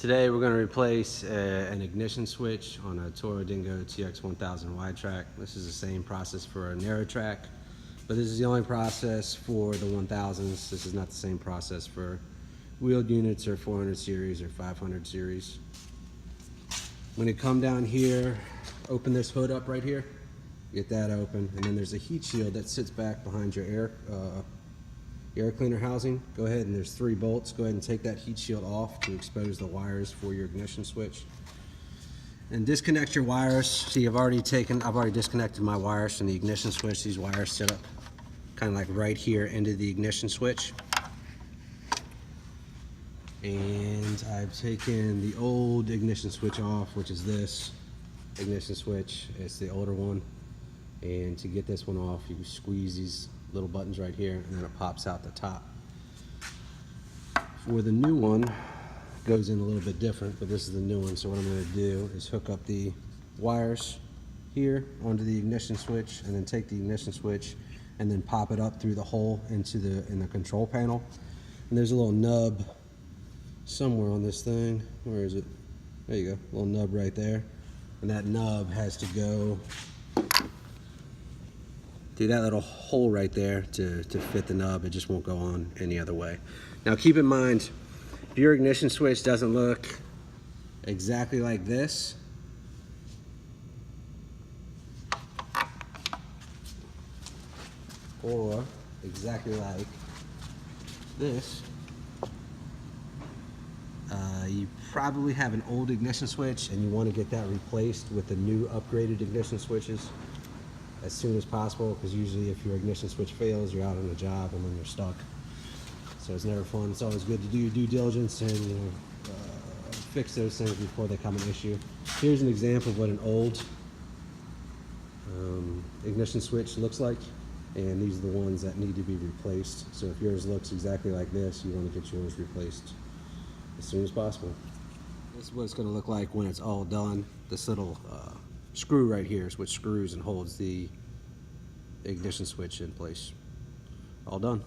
Today we're going to replace an ignition switch on a Toro Dingo TX1000 wide track. This is the same process for a narrow track, but this is the only process for the 1000s. This is not the same process for wheeled units or 400 series or 500 series. When you come down here, open this hood up right here, get that open, and then there's a heat shield that sits back behind your air cleaner housing. Go ahead, and there's 3 bolts. Go ahead and take that heat shield off to expose the wires for your ignition switch. And disconnect your wires. See, I've already disconnected my wires from the ignition switch. These wires sit up kind of like right here into the ignition switch. And I've taken the old ignition switch off, which is this ignition switch. It's the older one. And to get this one off, you squeeze these little buttons right here, and then it pops out the top. For the new one, goes in a little bit different, but this is the new one. So what I'm going to do is hook up the wires here onto the ignition switch, and then take the ignition switch and then pop it up through the hole into in the control panel. And there's a little nub somewhere on this thing. Where is it? There you go, a little nub right there. And that nub has to go through that little hole right there to fit the nub. It just won't go on any other way. Now keep in mind, if your ignition switch doesn't look exactly like this, or exactly like this, you probably have an old ignition switch and you want to get that replaced with the new upgraded ignition switches as soon as possible, because usually if your ignition switch fails, you're out on a job and then you're stuck. So it's never fun. It's always good to do your due diligence and fix those things before they become an issue. Here's an example of what an old ignition switch looks like, and these are the ones that need to be replaced. So if yours looks exactly like this, you want to get yours replaced as soon as possible. This is what it's going to look like when it's all done. This little screw right here is what screws and holds the ignition switch in place. All done.